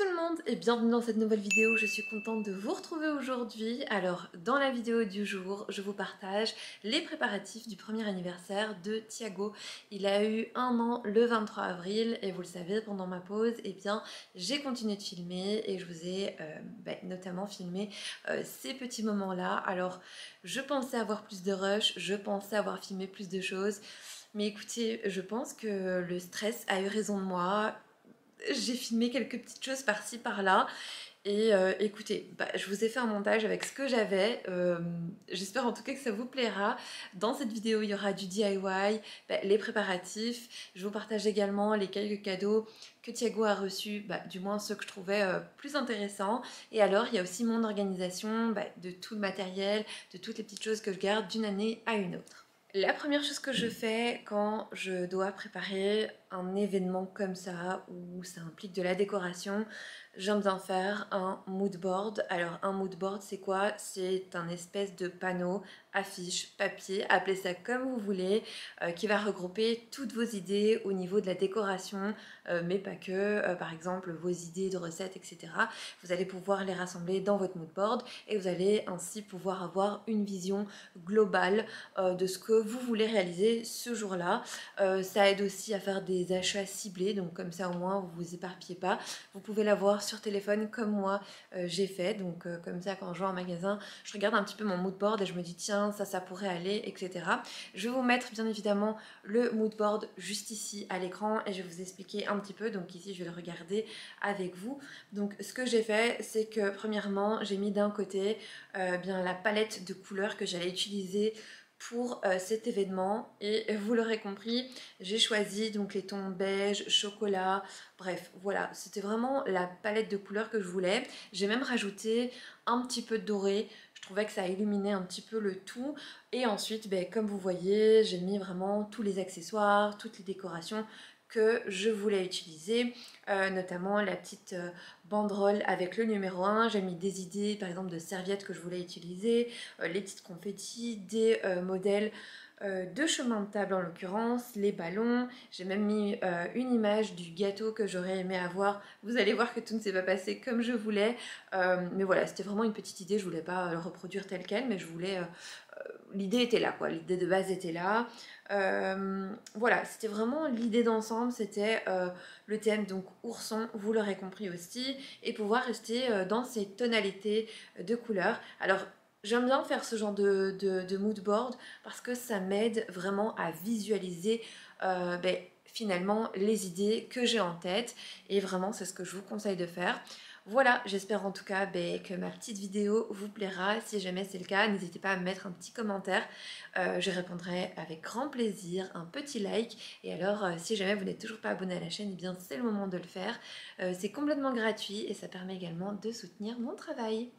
tout le monde et bienvenue dans cette nouvelle vidéo, je suis contente de vous retrouver aujourd'hui. Alors dans la vidéo du jour, je vous partage les préparatifs du premier anniversaire de Thiago. Il a eu 1 an le 23 avril et vous le savez, pendant ma pause, eh bien j'ai continué de filmer et je vous ai notamment filmé ces petits moments-là. Alors je pensais avoir plus de rush, je pensais avoir filmé plus de choses, mais écoutez, je pense que le stress a eu raison de moi. J'ai filmé quelques petites choses par-ci par-là et écoutez, je vous ai fait un montage avec ce que j'avais. J'espère en tout cas que ça vous plaira. Dans cette vidéo, il y aura du DIY, les préparatifs. Je vous partage également les quelques cadeaux que Thiago a reçus, du moins ceux que je trouvais plus intéressants. Et alors, il y a aussi mon organisation de tout le matériel, de toutes les petites choses que je garde d'une année à une autre. La première chose que je fais quand je dois préparer un événement comme ça, où ça implique de la décoration, j'aime bien faire un mood board. Alors un mood board c'est quoi? C'est un espèce de panneau, affiche, papier, appelez ça comme vous voulez, qui va regrouper toutes vos idées au niveau de la décoration, mais pas que, par exemple vos idées de recettes, etc. Vous allez pouvoir les rassembler dans votre mood board et vous allez ainsi pouvoir avoir une vision globale de ce que vous voulez réaliser ce jour-là. Ça aide aussi à faire des achats ciblés, donc comme ça au moins vous vous éparpillez pas. Vous pouvez l'avoir sur téléphone comme moi j'ai fait, donc comme ça quand je vais en magasin, je regarde un petit peu mon mood board et je me dis tiens ça pourrait aller, etc. Je vais vous mettre bien évidemment le mood board juste ici à l'écran et je vais vous expliquer un petit peu. Donc ici je vais le regarder avec vous. Donc ce que j'ai fait, c'est que premièrement j'ai mis d'un côté bien la palette de couleurs que j'allais utiliser pour cet événement et vous l'aurez compris, j'ai choisi donc les tons beige, chocolat, bref voilà, c'était vraiment la palette de couleurs que je voulais. J'ai même rajouté un petit peu de doré, je trouvais que ça illuminait un petit peu le tout. Et ensuite comme vous voyez, j'ai mis vraiment tous les accessoires, toutes les décorations que je voulais utiliser, notamment la petite banderole avec le numéro 1. J'ai mis des idées par exemple de serviettes que je voulais utiliser, les petites confettis, des modèles de chemin de table en l'occurrence, les ballons. J'ai même mis une image du gâteau que j'aurais aimé avoir. Vous allez voir que tout ne s'est pas passé comme je voulais, mais voilà, c'était vraiment une petite idée. Je voulais pas le reproduire tel quel, mais je voulais l'idée était là quoi, l'idée de base était là. Voilà, c'était vraiment l'idée d'ensemble, c'était le thème donc ourson, vous l'aurez compris aussi, et pouvoir rester dans ces tonalités de couleurs. Alors j'aime bien faire ce genre de mood board parce que ça m'aide vraiment à visualiser finalement les idées que j'ai en tête, et vraiment c'est ce que je vous conseille de faire. Voilà, j'espère en tout cas que ma petite vidéo vous plaira. Si jamais c'est le cas, n'hésitez pas à me mettre un petit commentaire. Je répondrai avec grand plaisir, un petit like. Et alors, si jamais vous n'êtes toujours pas abonné à la chaîne, eh bien c'est le moment de le faire. C'est complètement gratuit et ça permet également de soutenir mon travail.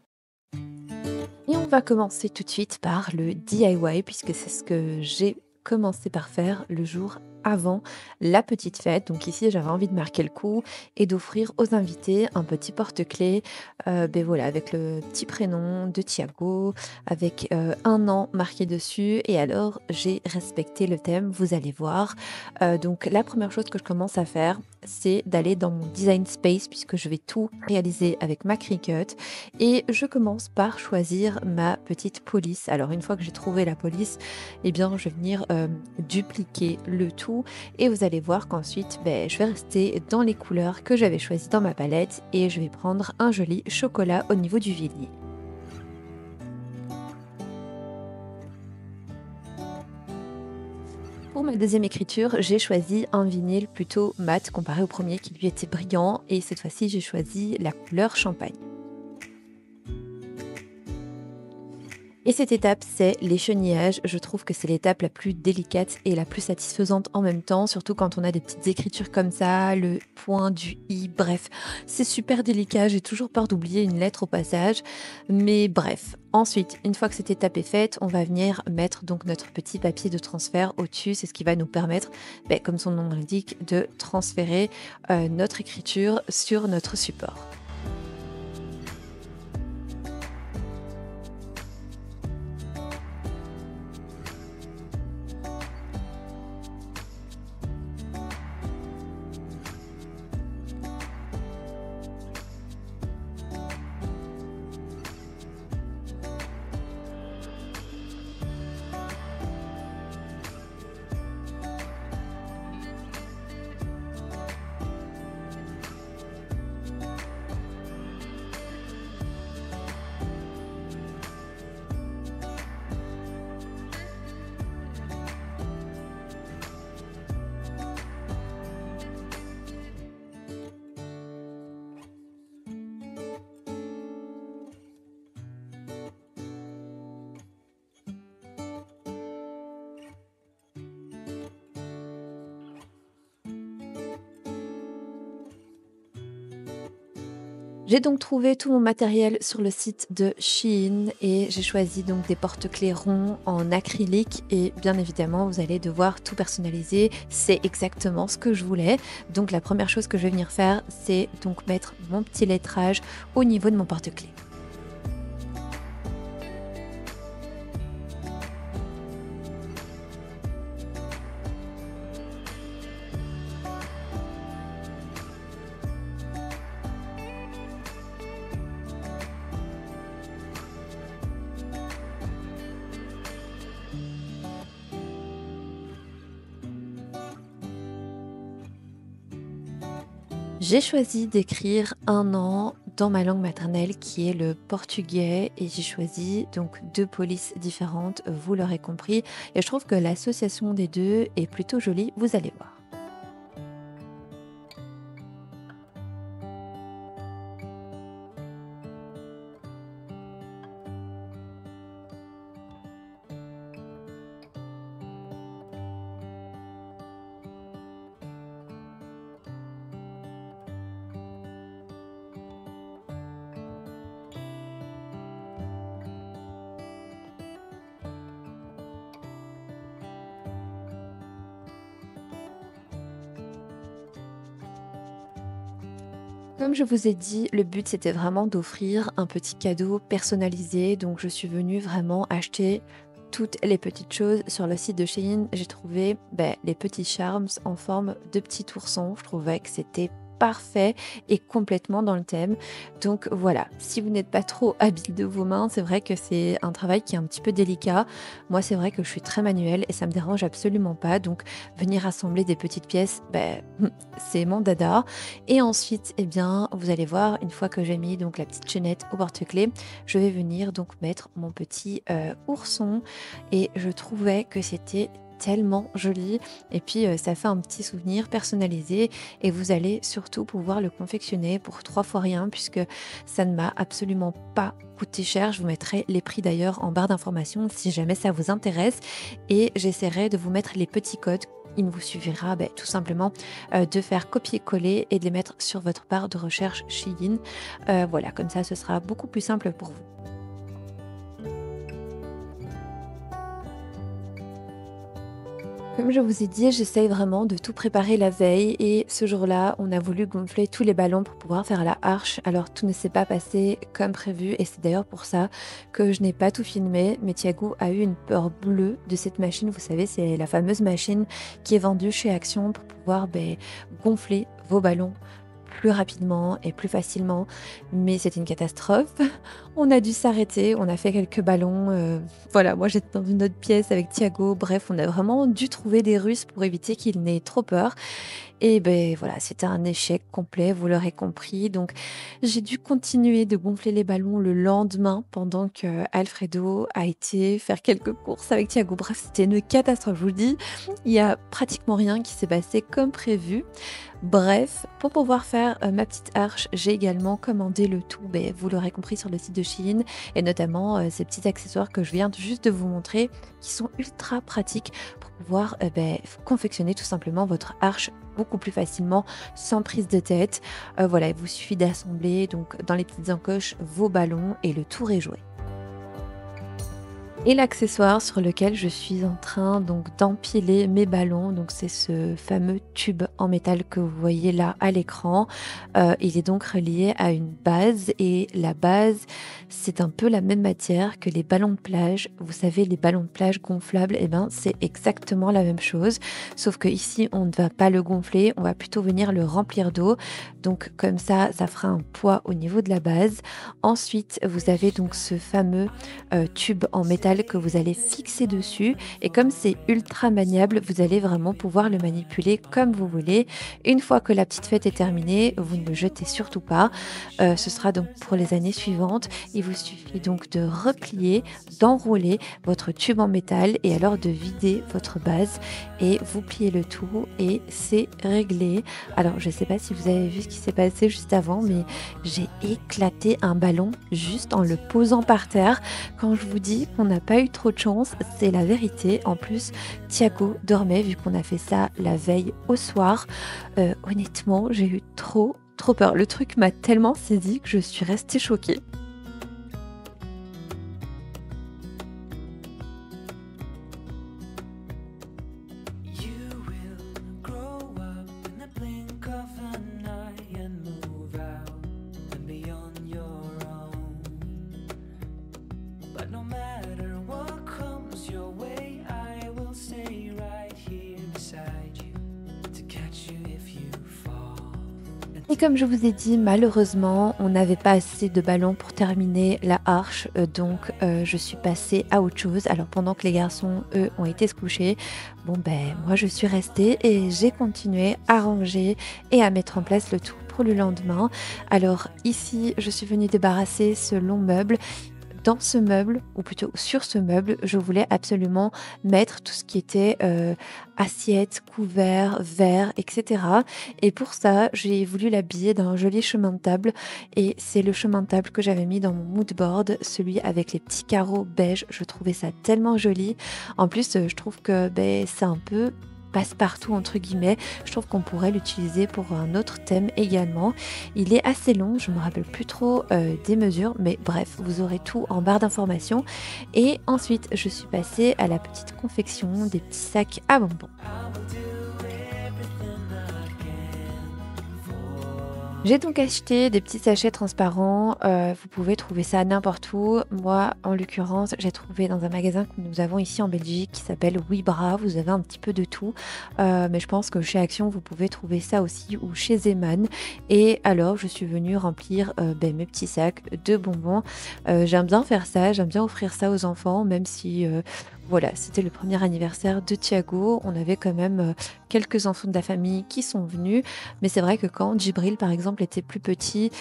Et on va commencer tout de suite par le DIY puisque c'est ce que j'ai commencé par faire le jour avant la petite fête. Donc ici, j'avais envie de marquer le coup et d'offrir aux invités un petit porte-clés, voilà, avec le petit prénom de Thiago, avec 1 an marqué dessus. Et alors, j'ai respecté le thème, vous allez voir. Donc la première chose que je commence à faire, c'est d'aller dans mon design space puisque je vais tout réaliser avec ma Cricut. Et je commence par choisir ma petite police. Alors une fois que j'ai trouvé la police, eh bien je vais venir dupliquer le tout et vous allez voir qu'ensuite je vais rester dans les couleurs que j'avais choisies dans ma palette et je vais prendre un joli chocolat au niveau du villi. Pour ma deuxième écriture, j'ai choisi un vinyle plutôt mat comparé au premier qui lui était brillant, et cette fois-ci j'ai choisi la couleur champagne. Et cette étape, c'est l'échenillages. Je trouve que c'est l'étape la plus délicate et la plus satisfaisante en même temps, surtout quand on a des petites écritures comme ça, le point du i, bref, c'est super délicat. J'ai toujours peur d'oublier une lettre au passage, mais bref. Ensuite, une fois que cette étape est faite, on va venir mettre donc notre petit papier de transfert au-dessus. C'est ce qui va nous permettre, comme son nom l'indique, de transférer notre écriture sur notre support. J'ai donc trouvé tout mon matériel sur le site de Shein et j'ai choisi donc des porte-clés ronds en acrylique et bien évidemment vous allez devoir tout personnaliser, c'est exactement ce que je voulais. Donc la première chose que je vais venir faire, c'est donc mettre mon petit lettrage au niveau de mon porte-clés. J'ai choisi d'écrire un an dans ma langue maternelle qui est le portugais et j'ai choisi donc 2 polices différentes, vous l'aurez compris et je trouve que l'association des 2 est plutôt jolie, vous allez voir. Comme je vous ai dit, le but c'était vraiment d'offrir un petit cadeau personnalisé, donc je suis venue vraiment acheter toutes les petites choses sur le site de Shein. J'ai trouvé les petits charms en forme de petits oursons. Je trouvais que c'était parfait et complètement dans le thème. Donc voilà, si vous n'êtes pas trop habile de vos mains, c'est vrai que c'est un travail qui est un petit peu délicat. Moi, c'est vrai que je suis très manuelle et ça me dérange absolument pas. Donc venir assembler des petites pièces, c'est mon dada. Et ensuite, eh bien, vous allez voir, une fois que j'ai mis donc la petite chaînette au porte-clés, je vais venir donc mettre mon petit ourson et je trouvais que c'était tellement joli et puis ça fait un petit souvenir personnalisé et vous allez surtout pouvoir le confectionner pour 3 fois rien puisque ça ne m'a absolument pas coûté cher. Je vous mettrai les prix d'ailleurs en barre d'informations si jamais ça vous intéresse et j'essaierai de vous mettre les petits codes. Il vous suffira tout simplement de faire copier-coller et de les mettre sur votre barre de recherche Shein. Voilà, comme ça ce sera beaucoup plus simple pour vous. Comme je vous ai dit, j'essaye vraiment de tout préparer la veille et ce jour-là, on a voulu gonfler tous les ballons pour pouvoir faire la arche. Alors tout ne s'est pas passé comme prévu et c'est d'ailleurs pour ça que je n'ai pas tout filmé. Mais Thiago a eu une peur bleue de cette machine. Vous savez, c'est la fameuse machine qui est vendue chez Action pour pouvoir gonfler vos ballons plus rapidement et plus facilement, mais c'était une catastrophe. On a dû s'arrêter, on a fait quelques ballons. Voilà, moi j'étais dans une autre pièce avec Thiago. Bref, on a vraiment dû trouver des ruses pour éviter qu'il n'ait trop peur. Et voilà, c'était un échec complet, vous l'aurez compris. Donc j'ai dû continuer de gonfler les ballons le lendemain pendant que Alfredo a été faire quelques courses avec Thiago. Bref, c'était une catastrophe, je vous le dis. Il y a pratiquement rien qui s'est passé comme prévu. Bref, pour pouvoir faire ma petite arche, j'ai également commandé le tout, vous l'aurez compris, sur le site de Shein et notamment ces petits accessoires que je viens juste de vous montrer qui sont ultra pratiques pour pouvoir confectionner tout simplement votre arche beaucoup plus facilement sans prise de tête. Voilà, il vous suffit d'assembler donc dans les petites encoches vos ballons et le tour est joué. Et l'accessoire sur lequel je suis en train donc d'empiler mes ballons, donc c'est ce fameux tube en métal que vous voyez là à l'écran. Il est donc relié à une base et la base c'est un peu la même matière que les ballons de plage. Vous savez, les ballons de plage gonflables, c'est exactement la même chose, sauf que ici on ne va pas le gonfler, on va plutôt venir le remplir d'eau. Donc comme ça fera un poids au niveau de la base. Ensuite vous avez donc ce fameux tube en métal que vous allez fixer dessus et comme c'est ultra maniable, vous allez vraiment pouvoir le manipuler comme vous voulez. Une fois que la petite fête est terminée, vous ne le jetez surtout pas. Ce sera donc pour les années suivantes. Il vous suffit donc de replier, d'enrouler votre tube en métal et alors de vider votre base et vous pliez le tout et c'est réglé. Alors je ne sais pas si vous avez vu ce qui s'est passé juste avant, mais j'ai éclaté un ballon juste en le posant par terre. Quand je vous dis qu'on n'a pas eu trop de chance, c'est la vérité. En plus, Thiago dormait vu qu'on a fait ça la veille au soir. Honnêtement, j'ai eu trop trop peur. Le truc m'a tellement saisie que je suis restée choquée. You will grow up in the blink of an eye and move out and be on your own. But no matter what comes your way, I will stay right here beside you to catch you if you fall. Et comme je vous ai dit, malheureusement, on n'avait pas assez de ballons pour terminer la arche, donc je suis passée à autre chose. Alors pendant que les garçons, eux, ont été se coucher, bon ben moi je suis restée et j'ai continué à ranger et à mettre en place le tout pour le lendemain. Alors ici, je suis venue débarrasser ce long meuble. Dans ce meuble, ou plutôt sur ce meuble, je voulais absolument mettre tout ce qui était assiettes, couverts, verres, etc. Et pour ça, j'ai voulu l'habiller d'un joli chemin de table. Et c'est le chemin de table que j'avais mis dans mon mood board, celui avec les petits carreaux beige. Je trouvais ça tellement joli. En plus, je trouve que ben, c'est un peu passe-partout entre guillemets. Je trouve qu'on pourrait l'utiliser pour un autre thème également. Il est assez long, je me rappelle plus trop des mesures, mais bref, vous aurez tout en barre d'informations. Et ensuite, je suis passée à la petite confection des petits sacs à bonbons. I will do everything I can for. J'ai donc acheté des petits sachets transparents, vous pouvez trouver ça n'importe où. Moi, en l'occurrence, j'ai trouvé dans un magasin que nous avons ici en Belgique qui s'appelle Wibra, vous avez un petit peu de tout. Mais je pense que chez Action, vous pouvez trouver ça aussi ou chez Zeman. Et alors, je suis venue remplir ben, mes petits sacs de bonbons. J'aime bien faire ça, j'aime bien offrir ça aux enfants, même si... voilà, c'était le premier anniversaire de Thiago. On avait quand même quelques enfants de la famille qui sont venus. Mais c'est vrai que quand Djibril, par exemple, était plus petit,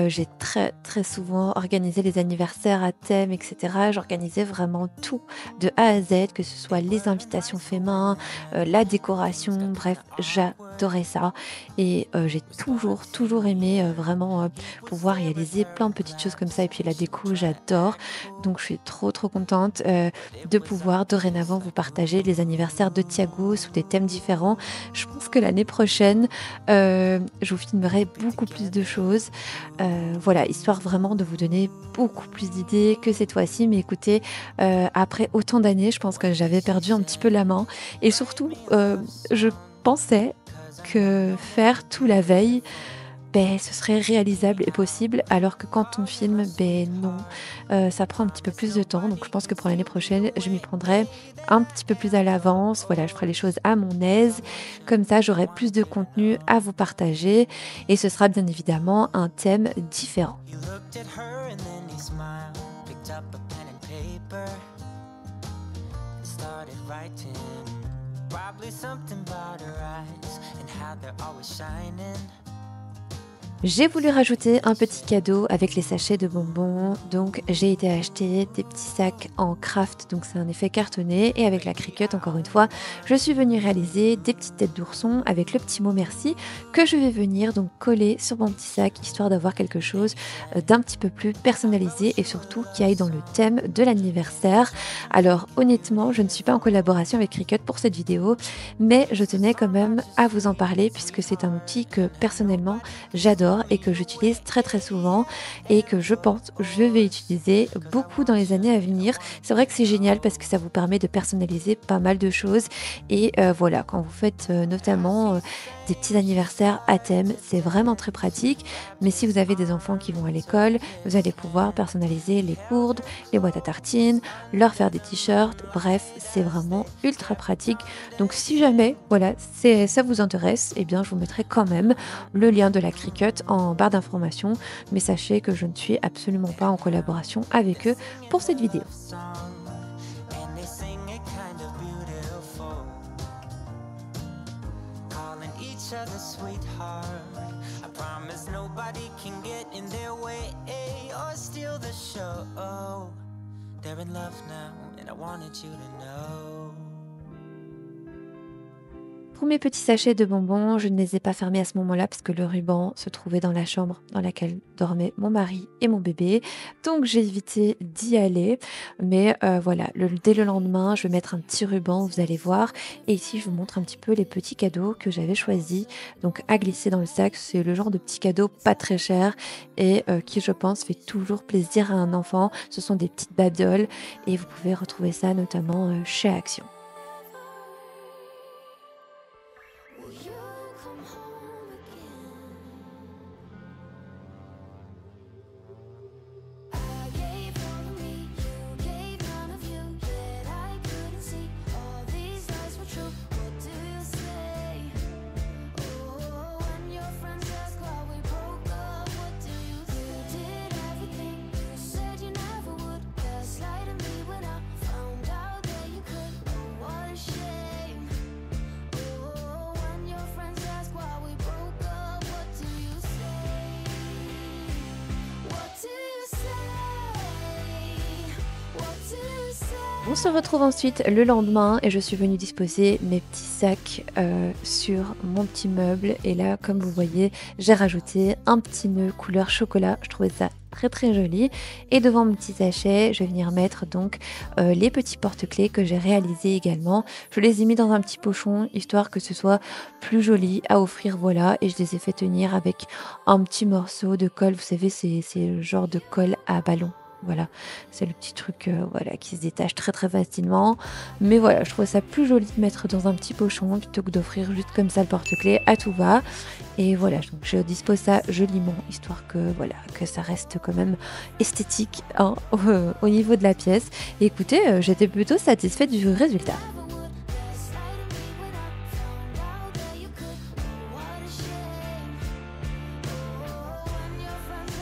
j'ai très très souvent organisé les anniversaires à thème, etc. J'organisais vraiment tout de A à Z, que ce soit les invitations fait main, la décoration, bref, j'adorais ça. Et j'ai toujours aimé vraiment pouvoir réaliser plein de petites choses comme ça. Et puis la déco, j'adore. Donc je suis trop contente de pouvoir dorénavant vous partager les anniversaires de Thiago sous des thèmes différents. Je pense que l'année prochaine, je vous filmerai beaucoup plus de choses. Voilà, histoire vraiment de vous donner beaucoup plus d'idées que cette fois-ci. Mais écoutez, après autant d'années, je pense que j'avais perdu un petit peu la main. Et surtout, je pensais que faire tout la veille, ben, ce serait réalisable et possible, alors que quand on filme, ben non, ça prend un petit peu plus de temps. Donc je pense que pour l'année prochaine, je m'y prendrai un petit peu plus à l'avance. Voilà, je ferai les choses à mon aise. Comme ça, j'aurai plus de contenu à vous partager et ce sera bien évidemment un thème différent. You looked at her and then you smiled, picked up a pen and paper, and started writing. Probably something about her eyes and how they're always shining. J'ai voulu rajouter un petit cadeau avec les sachets de bonbons, donc j'ai été acheter des petits sacs en craft, donc c'est un effet cartonné, et avec la Cricut, encore une fois, je suis venue réaliser des petites têtes d'ourson avec le petit mot merci que je vais venir donc coller sur mon petit sac, histoire d'avoir quelque chose d'un petit peu plus personnalisé et surtout qui aille dans le thème de l'anniversaire. Alors honnêtement, je ne suis pas en collaboration avec Cricut pour cette vidéo, mais je tenais quand même à vous en parler puisque c'est un outil que personnellement j'adore et que j'utilise très souvent et que je pense je vais utiliser beaucoup dans les années à venir. C'est vrai que c'est génial parce que ça vous permet de personnaliser pas mal de choses et voilà, quand vous faites notamment des petits anniversaires à thème, c'est vraiment très pratique. Mais si vous avez des enfants qui vont à l'école, vous allez pouvoir personnaliser les gourdes, les boîtes à tartines, leur faire des t-shirts, bref, c'est vraiment ultra pratique. Donc si jamais, voilà, ça vous intéresse, eh bien je vous mettrai quand même le lien de la Cricut en barre d'informations, mais sachez que je ne suis absolument pas en collaboration avec eux pour cette vidéo. Song, and they sing it kind of beautiful, calling each other sweetheart. I promise nobody can get in their way or steal the show. They're in love now, and I wanted you to know. Pour mes petits sachets de bonbons, je ne les ai pas fermés à ce moment-là parce que le ruban se trouvait dans la chambre dans laquelle dormaient mon mari et mon bébé. Donc j'ai évité d'y aller. Mais voilà, dès le lendemain, je vais mettre un petit ruban, vous allez voir. Et ici, je vous montre un petit peu les petits cadeaux que j'avais choisis. Donc à glisser dans le sac, c'est le genre de petits cadeaux pas très chers et qui, je pense, fait toujours plaisir à un enfant. Ce sont des petites babioles et vous pouvez retrouver ça notamment chez Action. Will you come home again? I gave all of me, you gave none of you, yet I couldn't see all these lies were true. What do you say? Oh, when your friends ask why we broke up, what do you say? You did everything you said you never would, gaslighting me when I found out that you could. Oh, what a shame. Oh, when your friends ask why we broke up, what do you say? What do you say? What do you say? On se retrouve ensuite le lendemain et je suis venue disposer mes petits sacs sur mon petit meuble. Et là, comme vous voyez, j'ai rajouté un petit nœud couleur chocolat. Je trouvais ça très très joli. Et devant mon petit sachet, je vais venir mettre donc les petits porte-clés que j'ai réalisés également. Je les ai mis dans un petit pochon histoire que ce soit plus joli à offrir, voilà. Et je les ai fait tenir avec un petit morceau de colle. Vous savez, c'est le genre de colle à ballon. Voilà, c'est le petit truc voilà, qui se détache très très facilement. Mais voilà, je trouve ça plus joli de mettre dans un petit pochon plutôt que d'offrir juste comme ça le porte-clés à tout va. Et voilà, donc je dispose ça joliment, histoire que voilà, que ça reste quand même esthétique hein, au niveau de la pièce. Et écoutez, j'étais plutôt satisfaite du résultat.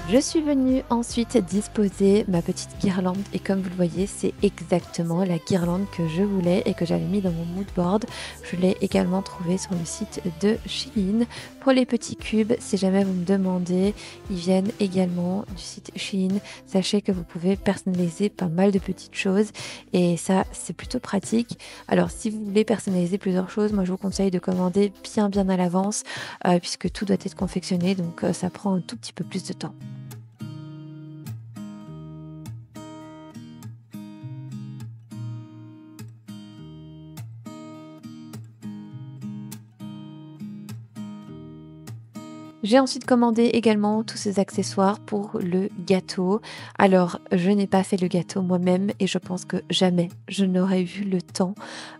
Je suis venue ensuite disposer ma petite guirlande et comme vous le voyez, c'est exactement la guirlande que je voulais et que j'avais mis dans mon mood board. Je l'ai également trouvée sur le site de Shein. Pour les petits cubes, si jamais vous me demandez, ils viennent également du site Shein. Sachez que vous pouvez personnaliser pas mal de petites choses et ça, c'est plutôt pratique. Alors, si vous voulez personnaliser plusieurs choses, moi je vous conseille de commander bien à l'avance puisque tout doit être confectionné, donc ça prend un tout petit peu plus de temps. J'ai ensuite commandé également tous ces accessoires pour le gâteau. Alors, je n'ai pas fait le gâteau moi-même et je pense que jamais je n'aurais eu le temps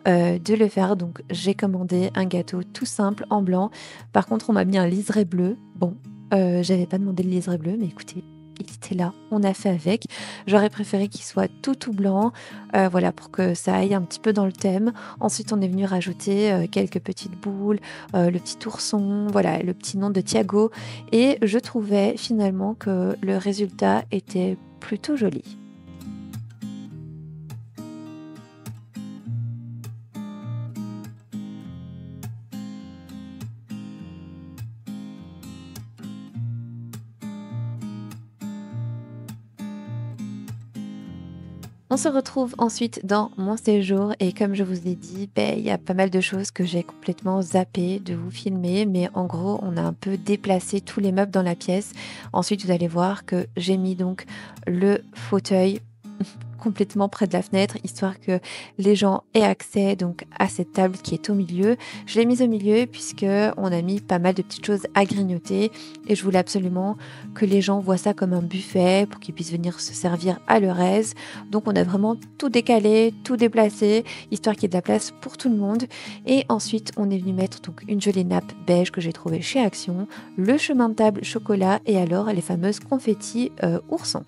de le faire. Donc, j'ai commandé un gâteau tout simple en blanc. Par contre, on m'a mis un liseré bleu. Bon, j'avais pas demandé le liseré bleu, mais écoutez, il était là, on a fait avec. J'aurais préféré qu'il soit tout blanc, voilà, pour que ça aille un petit peu dans le thème. Ensuite, on est venu rajouter quelques petites boules, le petit ourson, voilà, le petit nom de Thiago. Et je trouvais finalement que le résultat était plutôt joli. On se retrouve ensuite dans mon séjour et comme je vous ai dit, il y a pas mal de choses que j'ai complètement zappé de vous filmer, mais en gros, on a un peu déplacé tous les meubles dans la pièce. Ensuite, vous allez voir que j'ai mis donc le fauteuil complètement près de la fenêtre, histoire que les gens aient accès donc à cette table qui est au milieu. Je l'ai mise au milieu puisque on a mis pas mal de petites choses à grignoter et je voulais absolument que les gens voient ça comme un buffet pour qu'ils puissent venir se servir à leur aise. Donc on a vraiment tout décalé, tout déplacé, histoire qu'il y ait de la place pour tout le monde. Et ensuite on est venu mettre donc une jolie nappe beige que j'ai trouvée chez Action, le chemin de table chocolat et alors les fameuses confettis oursons.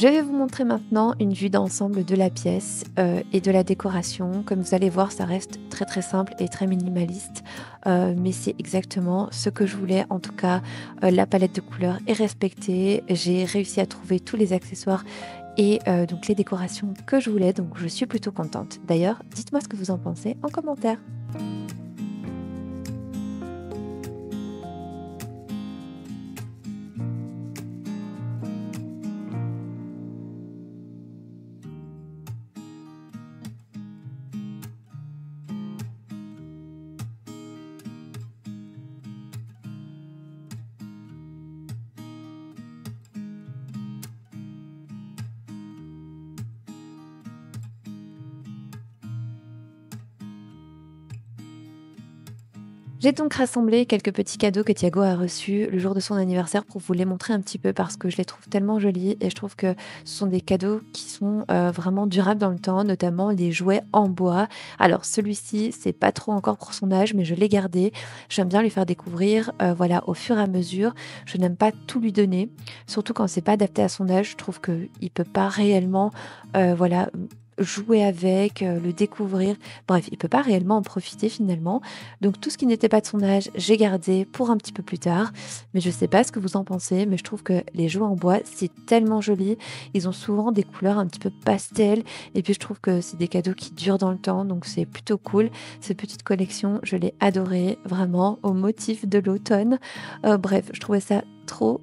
Je vais vous montrer maintenant une vue d'ensemble de la pièce et de la décoration. Comme vous allez voir, ça reste très simple et très minimaliste, mais c'est exactement ce que je voulais. En tout cas, la palette de couleurs est respectée. J'ai réussi à trouver tous les accessoires et donc les décorations que je voulais, donc je suis plutôt contente. D'ailleurs, dites-moi ce que vous en pensez en commentaire. J'ai donc rassemblé quelques petits cadeaux que Thiago a reçus le jour de son anniversaire pour vous les montrer un petit peu parce que je les trouve tellement jolis et je trouve que ce sont des cadeaux qui sont vraiment durables dans le temps, notamment les jouets en bois. Alors celui-ci, c'est pas trop encore pour son âge, mais je l'ai gardé. J'aime bien lui faire découvrir, voilà, au fur et à mesure. Je n'aime pas tout lui donner, surtout quand c'est pas adapté à son âge. Je trouve qu'il peut pas réellement, voilà, jouer avec, le découvrir. Bref, il peut pas réellement en profiter finalement. Donc tout ce qui n'était pas de son âge, j'ai gardé pour un petit peu plus tard. Mais je sais pas ce que vous en pensez, mais je trouve que les jouets en bois, c'est tellement joli. Ils ont souvent des couleurs un petit peu pastel. Et puis je trouve que c'est des cadeaux qui durent dans le temps, donc c'est plutôt cool. Cette petite collection, je l'ai adorée, vraiment, au motif de l'automne. Bref, je trouvais ça trop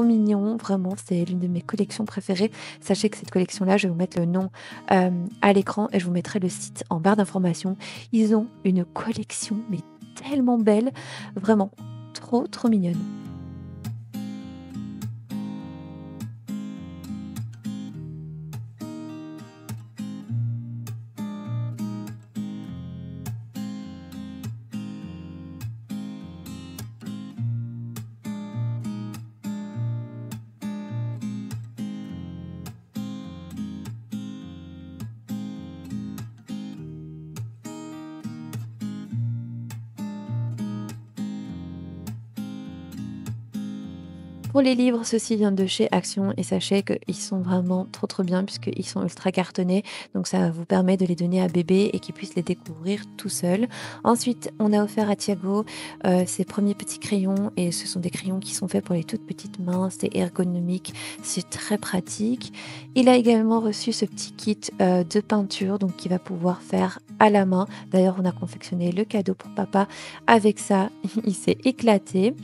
mignon, vraiment, c'est l'une de mes collections préférées. Sachez que cette collection-là, je vais vous mettre le nom à l'écran et je vous mettrai le site en barre d'informations. Ils ont une collection, mais tellement belle, vraiment trop mignonne. Pour les livres, ceux-ci viennent de chez Action et sachez qu'ils sont vraiment trop bien puisqu'ils sont ultra cartonnés. Donc ça vous permet de les donner à bébé et qu'il puisse les découvrir tout seul. Ensuite, on a offert à Thiago ses premiers petits crayons et ce sont des crayons qui sont faits pour les toutes petites mains. C'est ergonomique, c'est très pratique. Il a également reçu ce petit kit de peinture donc qu'il va pouvoir faire à la main. D'ailleurs, on a confectionné le cadeau pour papa avec ça. Il s'est éclaté.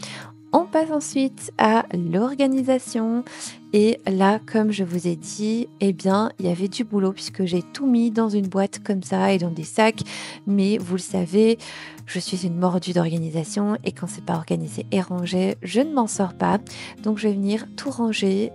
On passe ensuite à l'organisation et là, comme je vous ai dit, eh bien, il y avait du boulot puisque j'ai tout mis dans une boîte comme ça et dans des sacs. Mais vous le savez, je suis une mordue d'organisation et quand c'est pas organisé et rangé, je ne m'en sors pas. Donc, je vais venir tout ranger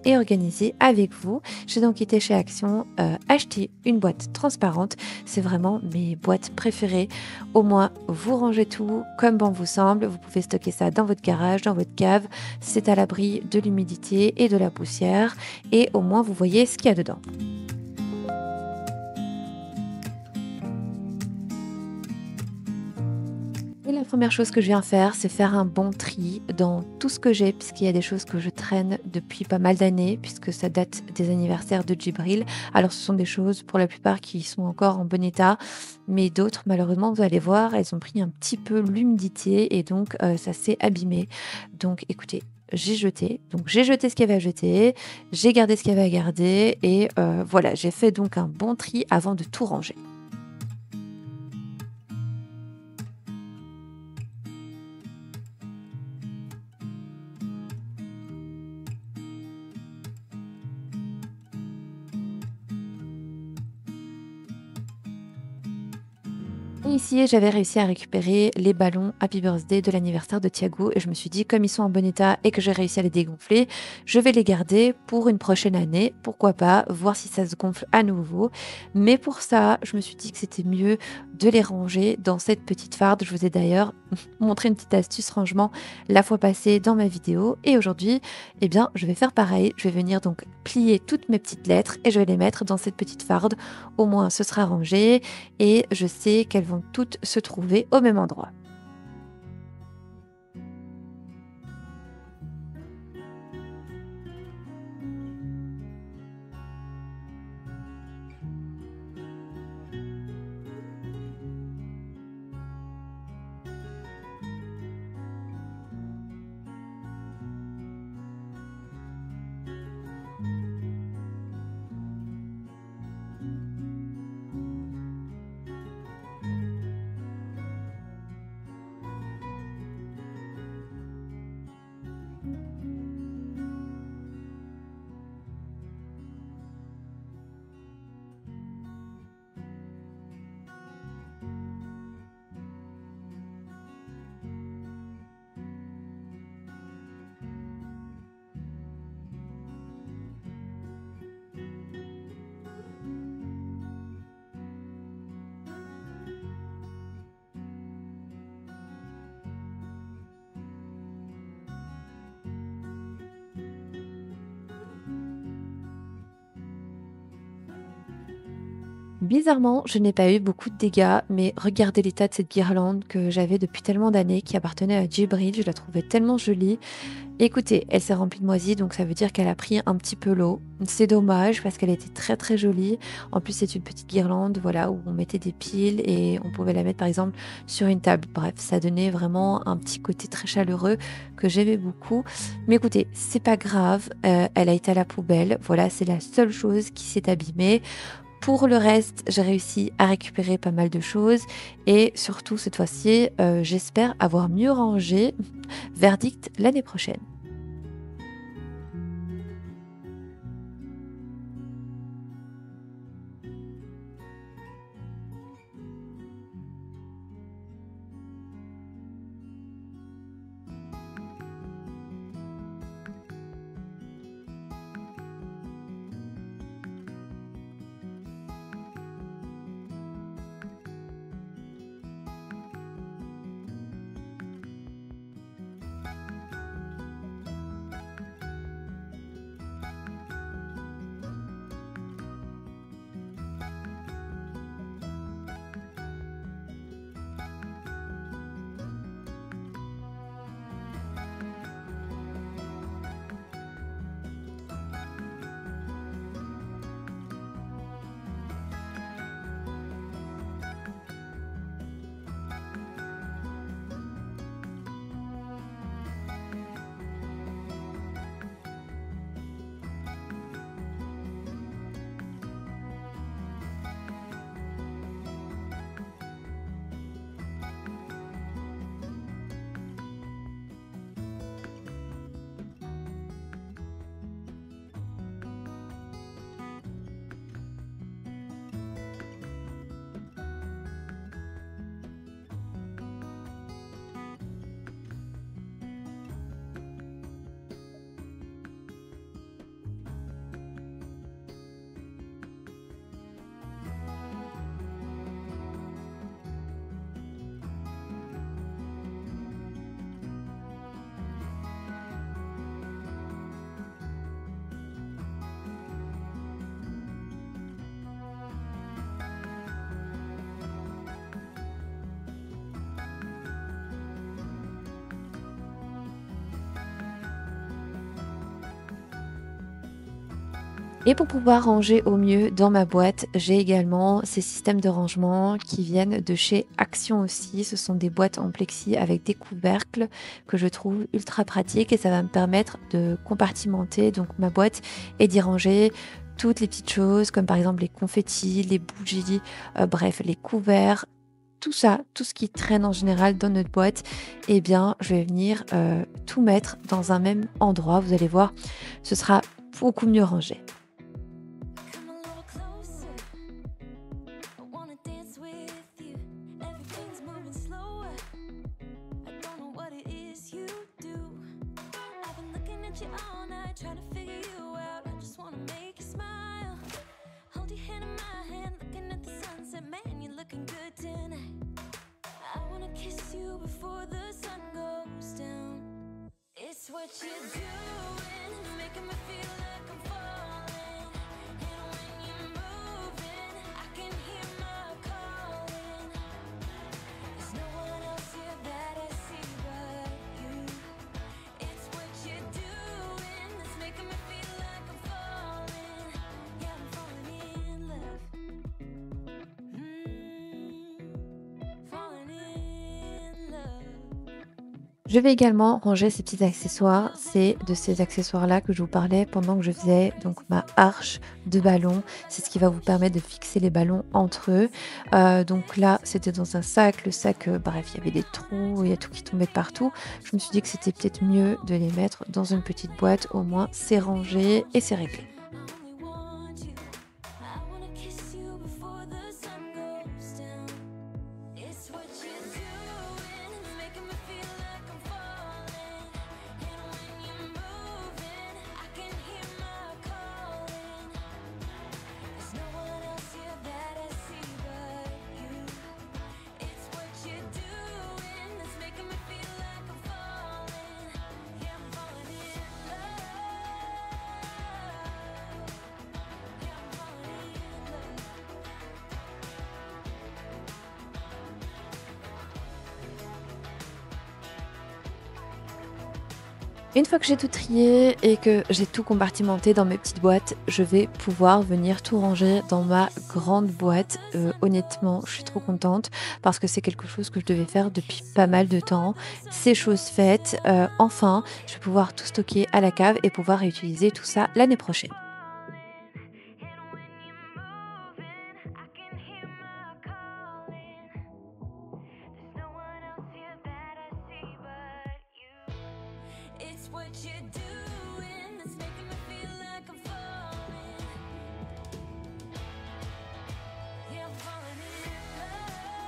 et organiser avec vous. J'ai donc été chez Action acheter une boîte transparente. C'est vraiment mes boîtes préférées. Au moins, vous rangez tout comme bon vous semble. Vous pouvez stocker ça dans votre garage, dans votre cave. C'est à l'abri de l'humidité et de la poussière. Et au moins, vous voyez ce qu'il y a dedans. Et la première chose que je viens faire, c'est faire un bon tri dans tout ce que j'ai, puisqu'il y a des choses que je traîne depuis pas mal d'années, puisque ça date des anniversaires de Djibril. Alors ce sont des choses pour la plupart qui sont encore en bon état, mais d'autres, malheureusement, vous allez voir, elles ont pris un petit peu l'humidité et donc ça s'est abîmé. Donc écoutez, j'ai jeté. Donc j'ai jeté ce qu'il y avait à jeter, j'ai gardé ce qu'il y avait à garder et voilà, j'ai fait donc un bon tri avant de tout ranger. Et ici, j'avais réussi à récupérer les ballons Happy Birthday de l'anniversaire de Thiago et je me suis dit, comme ils sont en bon état et que j'ai réussi à les dégonfler, je vais les garder pour une prochaine année. Pourquoi pas, voir si ça se gonfle à nouveau. Mais pour ça, je me suis dit que c'était mieux de les ranger dans cette petite farde. Je vous ai d'ailleurs montré une petite astuce rangement la fois passée dans ma vidéo. Et aujourd'hui, eh bien, je vais faire pareil. Je vais venir donc plier toutes mes petites lettres et je vais les mettre dans cette petite farde. Au moins, ce sera rangé et je sais qu'elles vont toutes se trouver au même endroit. Bizarrement, je n'ai pas eu beaucoup de dégâts, mais regardez l'état de cette guirlande que j'avais depuis tellement d'années, qui appartenait à Djibril. Je la trouvais tellement jolie. Écoutez, elle s'est remplie de moisis, donc ça veut dire qu'elle a pris un petit peu l'eau. C'est dommage parce qu'elle était très très jolie. En plus, c'est une petite guirlande, voilà, où on mettait des piles et on pouvait la mettre par exemple sur une table. Bref, ça donnait vraiment un petit côté très chaleureux que j'aimais beaucoup. Mais écoutez, c'est pas grave, elle a été à la poubelle. Voilà, c'est la seule chose qui s'est abîmée. Pour le reste, j'ai réussi à récupérer pas mal de choses et surtout cette fois-ci, j'espère avoir mieux rangé. Verdict l'année prochaine. Et pour pouvoir ranger au mieux dans ma boîte, j'ai également ces systèmes de rangement qui viennent de chez Action aussi. Ce sont des boîtes en plexi avec des couvercles que je trouve ultra pratiques et ça va me permettre de compartimenter donc ma boîte et d'y ranger toutes les petites choses comme par exemple les confettis, les bougies, bref, les couverts. Tout ça, tout ce qui traîne en général dans notre boîte, eh bien, je vais venir tout mettre dans un même endroit. Vous allez voir, ce sera beaucoup mieux rangé. Come a little closer. I wanna dance with you. Everything's moving slower. I don't know what it is you do. I've been looking at you all night, trying to figure you out. I just wanna make you smile. Hold your hand in my hand, looking at the sunset. Man, you're looking good tonight. I wanna kiss you before the sun goes down. It's what you're doing, making me feel like I'm falling. And when you're moving, I can hear my calling. There's no one else here that I see but you. It's what you're doing that's making me feel like I'm falling. Yeah, I'm falling in love. Falling in love. Je vais également ranger ces petits accessoires. C'est de ces accessoires-là que je vous parlais pendant que je faisais donc ma arche de ballon. C'est ce qui va vous permettre de fixer les ballons entre eux. Donc là, c'était dans un sac. Le sac, bref, il y avait des trous, il y a tout qui tombait de partout. Je me suis dit que c'était peut-être mieux de les mettre dans une petite boîte. Au moins, c'est rangé et c'est réglé. I only want you. I wanna kiss you before the sun goes down. It's what you're doing, making me feel like I'm falling. And when you're moving, I can hear my calling. There's no one else here that I see but you. It's what you're doing that's making me feel like I'm falling. Yeah, I'm falling in love. Une fois que j'ai tout trié et que j'ai tout compartimenté dans mes petites boîtes, je vais pouvoir venir tout ranger dans ma grande boîte. Honnêtement, je suis trop contente parce que c'est quelque chose que je devais faire depuis pas mal de temps. C'est chose faite. Enfin, je vais pouvoir tout stocker à la cave et pouvoir réutiliser tout ça l'année prochaine. It's what you're doing that's making me feel like I'm falling. Yeah, I'm falling in love. Yeah, I'm falling in love. Yeah, I'm falling in love. Yeah, I'm falling in love.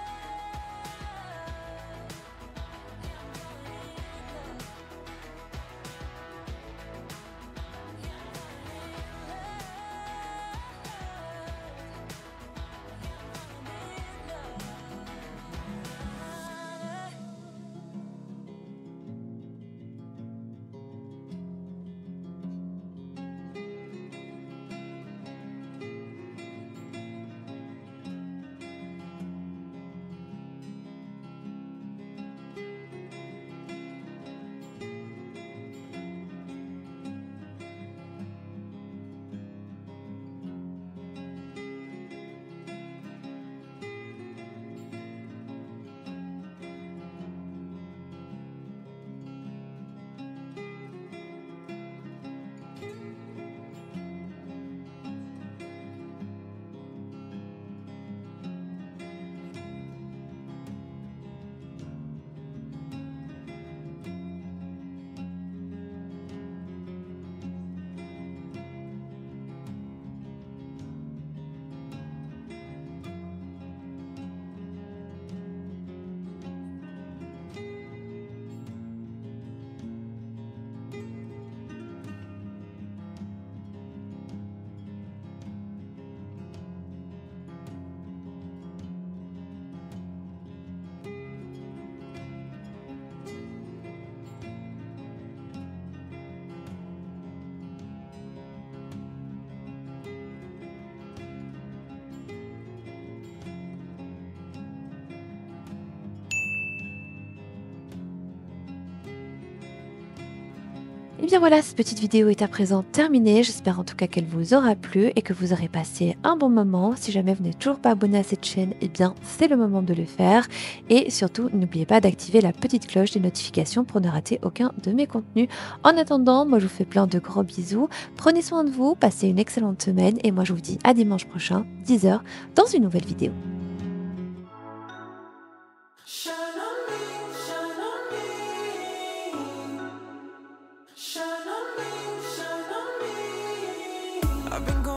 Et bien voilà, cette petite vidéo est à présent terminée. J'espère en tout cas qu'elle vous aura plu et que vous aurez passé un bon moment. Si jamais vous n'êtes toujours pas abonné à cette chaîne, eh bien c'est le moment de le faire. Et surtout, n'oubliez pas d'activer la petite cloche des notifications pour ne rater aucun de mes contenus. En attendant, moi je vous fais plein de gros bisous. Prenez soin de vous, passez une excellente semaine et moi je vous dis à dimanche prochain, 10 h, dans une nouvelle vidéo. Shine on me, shine on me, shine on me, shine on me. I've been going